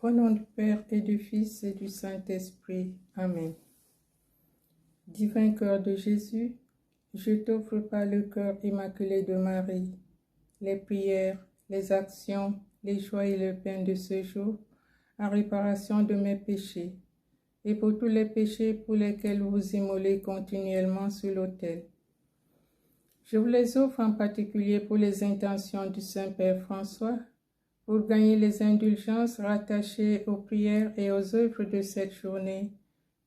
Au nom du Père et du Fils et du Saint-Esprit. Amen. Divin cœur de Jésus, je t'offre par le cœur immaculé de Marie les prières, les actions, les joies et le pain de ce jour, en réparation de mes péchés, et pour tous les péchés pour lesquels vous immolez continuellement sur l'autel. Je vous les offre en particulier pour les intentions du Saint-Père François, pour gagner les indulgences rattachées aux prières et aux œuvres de cette journée,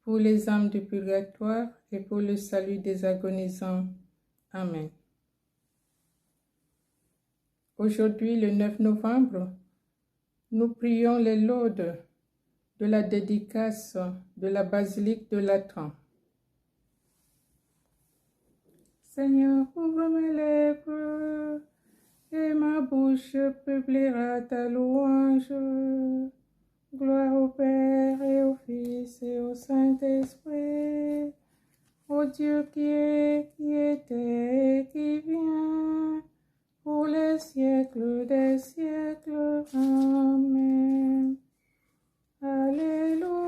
pour les âmes du purgatoire et pour le salut des agonisants. Amen. Aujourd'hui, le 9 novembre, nous prions les laudes de la dédicace de la basilique de Latran. Seigneur, ouvre mes lèvres et ma bouche publiera ta louange. Gloire au Père et au Fils et au Saint-Esprit, au Dieu qui est, qui était et qui vient, pour les siècles des siècles. Amen. Alléluia.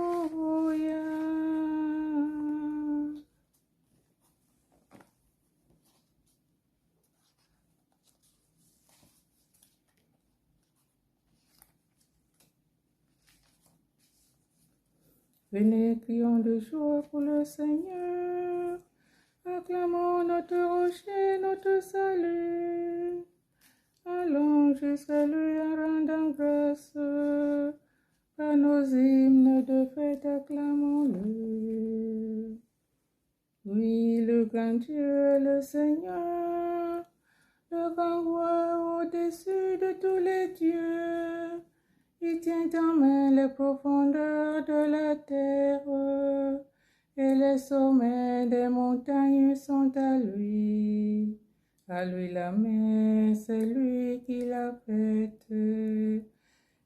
Venez, crions de joie pour le Seigneur. Acclamons notre rocher, notre salut. Allons jusqu'à lui en rendant grâce. Par nos hymnes de fête, acclamons-le. Oui, le grand Dieu est le Seigneur, le grand roi au-dessus de tous les dieux. Il tient en main les profondeurs de la terre, et les sommets des montagnes sont à lui. À lui la main, c'est lui qui l'a faite, et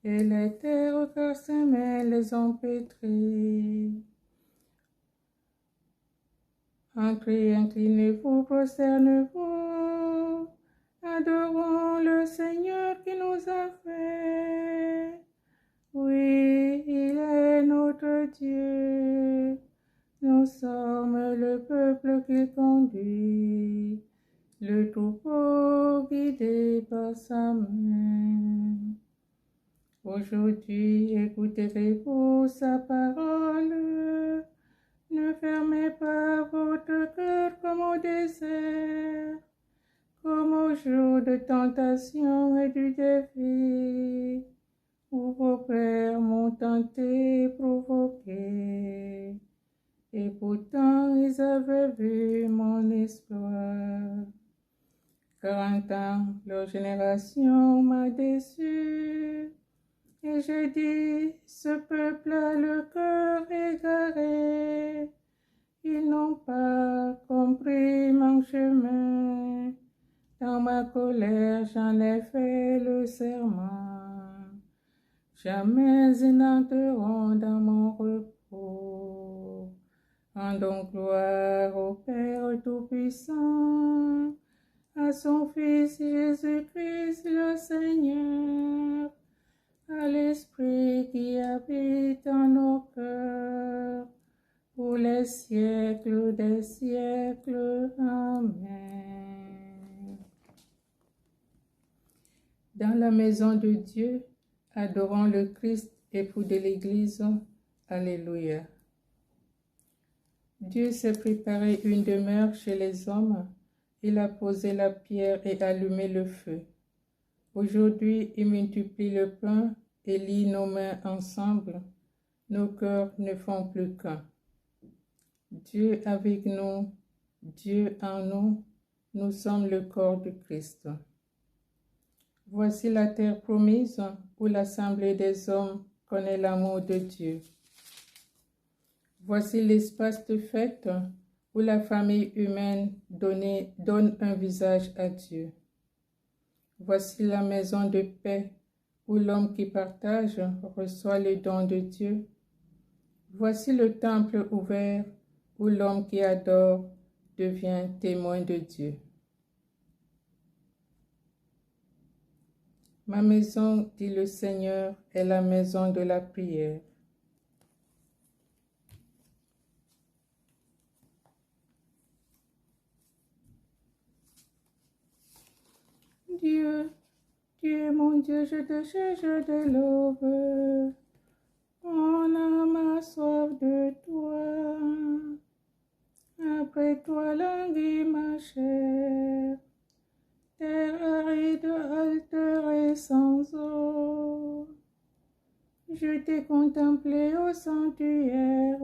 les terres car ses mains les ont pétries. Entrez, inclinez-vous, prosternez-vous, adorons le Seigneur qui nous a fait. Oui, il est notre Dieu, nous sommes le peuple qu'il conduit, le troupeau guidé par sa main. Aujourd'hui, écouterez-vous sa parole, ne fermez pas votre cœur comme au désert, comme au jour de tentation et du défi, où vos pères m'ont tenté, provoqué, et pourtant ils avaient vu mon espoir. 40 ans, leur génération m'a déçu, et je dis, ce peuple a le cœur égaré, ils n'ont pas compris mon chemin, dans ma colère j'en ai fait le serment, jamais ils n'entreront dans mon repos. Rendons gloire au Père Tout-Puissant, à son Fils Jésus-Christ le Seigneur, à l'Esprit qui habite en nos cœurs, pour les siècles des siècles. Amen. Dans la maison de Dieu, adorons le Christ, époux de l'Église. Alléluia. Dieu s'est préparé une demeure chez les hommes. Il a posé la pierre et allumé le feu. Aujourd'hui, il multiplie le pain et lie nos mains ensemble. Nos cœurs ne font plus qu'un. Dieu avec nous, Dieu en nous, nous sommes le corps de Christ. Voici la terre promise où l'assemblée des hommes connaît l'amour de Dieu. Voici l'espace de fête où la famille humaine donne un visage à Dieu. Voici la maison de paix où l'homme qui partage reçoit les dons de Dieu. Voici le temple ouvert où l'homme qui adore devient témoin de Dieu. Ma maison, dit le Seigneur, est la maison de la prière. Dieu, tu es mon Dieu, je te cherche, je te loue. Mon âme a soif de toi. Après toi languit ma chair. Terre aride, altérée sans eau. Je t'ai contemplé au sanctuaire.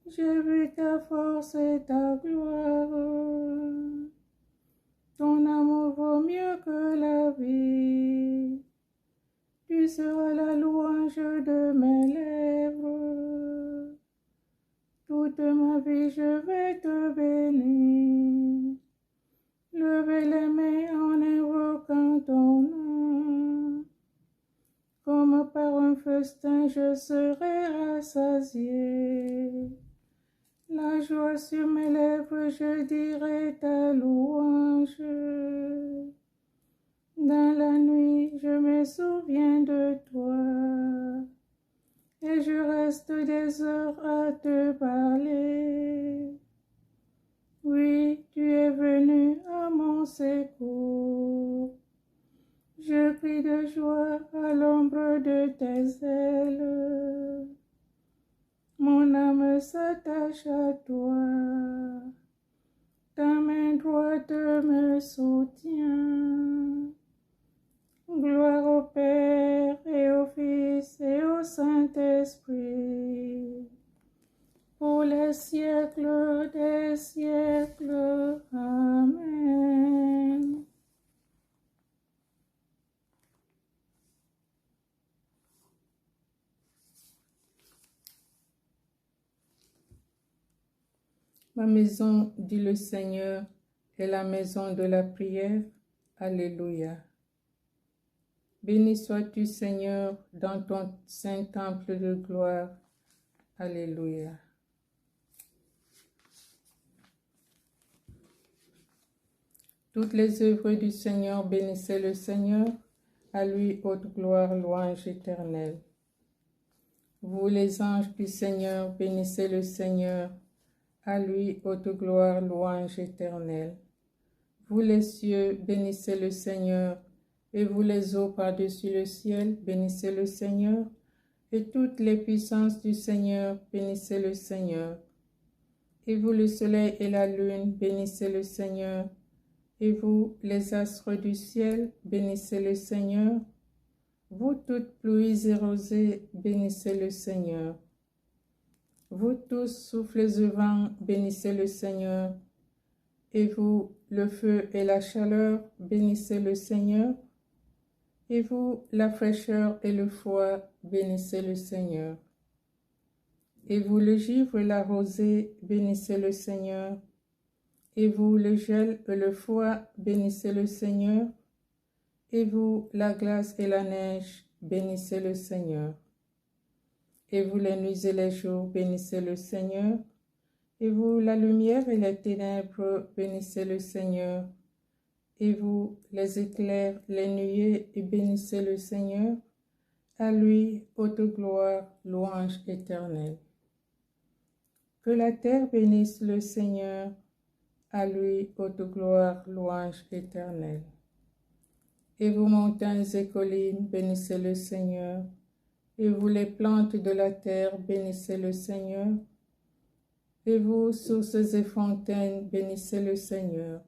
J'ai vu ta force et ta gloire. Ton amour vaut mieux que la vie. Tu seras la louange de mes lèvres. Toute ma vie je vais te bénir. Levez les mains en invoquant ton nom. Comme par un festin je serai rassasié. La joie sur mes lèvres, je dirai ta louange. Dans la nuit, je me souviens de toi. Et je reste des heures à te parler. Oui, tu es venu à mon secours. Je crie de joie à l'ombre de tes ailes. Mon âme s'attache à toi. Ta main droite me soutient. Gloire au Père et au Fils et au Saint-Esprit, pour les siècles des siècles. Amen. Ma maison, dit le Seigneur, est la maison de la prière. Alléluia. Béni sois-tu, Seigneur, dans ton saint temple de gloire. Alléluia. Toutes les œuvres du Seigneur bénissaient le Seigneur. À lui haute gloire, louange éternelle. Vous les anges du Seigneur, bénissez le Seigneur. À lui haute gloire, louange éternelle. Vous les cieux, bénissez le Seigneur. Et vous les eaux par-dessus le ciel, bénissez le Seigneur. Et toutes les puissances du Seigneur, bénissez le Seigneur. Et vous le soleil et la lune, bénissez le Seigneur. Et vous, les astres du ciel, bénissez le Seigneur. Vous toutes pluies et rosées, bénissez le Seigneur. Vous tous, souffles et vents, bénissez le Seigneur. Et vous, le feu et la chaleur, bénissez le Seigneur. Et vous, la fraîcheur et le froid, bénissez le Seigneur. Et vous, le givre et la rosée, bénissez le Seigneur. Et vous, le gel et le froid, bénissez le Seigneur. Et vous, la glace et la neige, bénissez le Seigneur. Et vous, les nuits et les jours, bénissez le Seigneur. Et vous, la lumière et les ténèbres, bénissez le Seigneur. Et vous, les éclairs, les nuées, et bénissez le Seigneur. À lui, haute gloire, louange éternelle. Que la terre bénisse le Seigneur. À lui, haute gloire, louange éternelle. Et vous, montagnes et collines, bénissez le Seigneur. Et vous, les plantes de la terre, bénissez le Seigneur. Et vous, sources et fontaines, bénissez le Seigneur.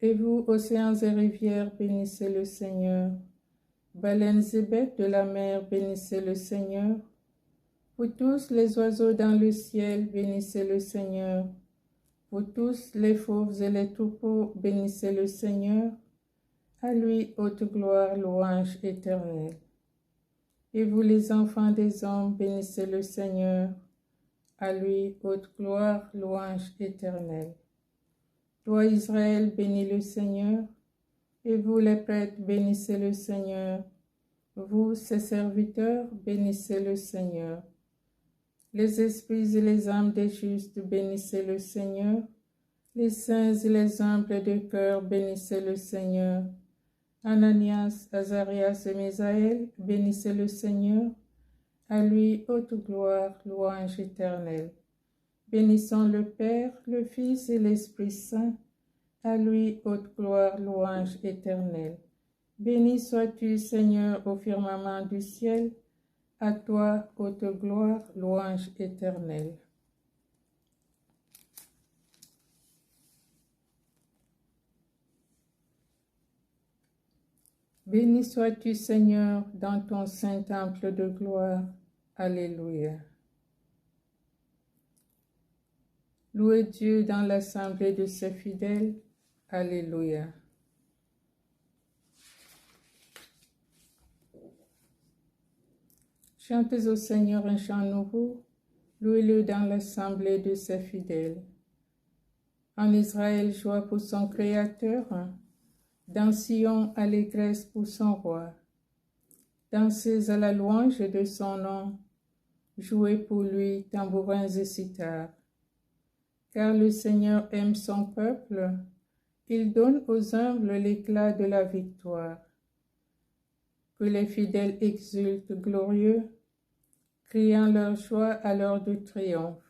Et vous, océans et rivières, bénissez le Seigneur. Baleines et bêtes de la mer, bénissez le Seigneur. Vous tous les oiseaux dans le ciel, bénissez le Seigneur. Vous tous les fauves et les troupeaux, bénissez le Seigneur. À lui, haute gloire, louange éternelle. Et vous les enfants des hommes, bénissez le Seigneur. À lui, haute gloire, louange éternelle. Toi, Israël, bénis le Seigneur. Et vous, les prêtres, bénissez le Seigneur. Vous, ses serviteurs, bénissez le Seigneur. Les esprits et les âmes des justes, bénissez le Seigneur. Les saints et les humbles de cœur, bénissez le Seigneur. Ananias, Azarias et Misaël bénissaient le Seigneur. À lui haute gloire, louange éternelle. Bénissons le Père, le Fils et l'Esprit Saint. À lui haute gloire, louange éternelle. Béni sois-tu, Seigneur, au firmament du ciel. À toi, haute gloire, louange éternelle. Béni sois-tu, Seigneur, dans ton saint temple de gloire. Alléluia. Louez Dieu dans l'assemblée de ses fidèles. Alléluia. Chantez au Seigneur un chant nouveau. Louez-le dans l'assemblée de ses fidèles. En Israël, joie pour son Créateur. Dans Sion, allégresse pour son roi. Dansez à la louange de son nom. Jouez pour lui tambourins et cithars. Car le Seigneur aime son peuple. Il donne aux humbles l'éclat de la victoire. Que les fidèles exultent glorieux, criant leur joie à l'heure du triomphe.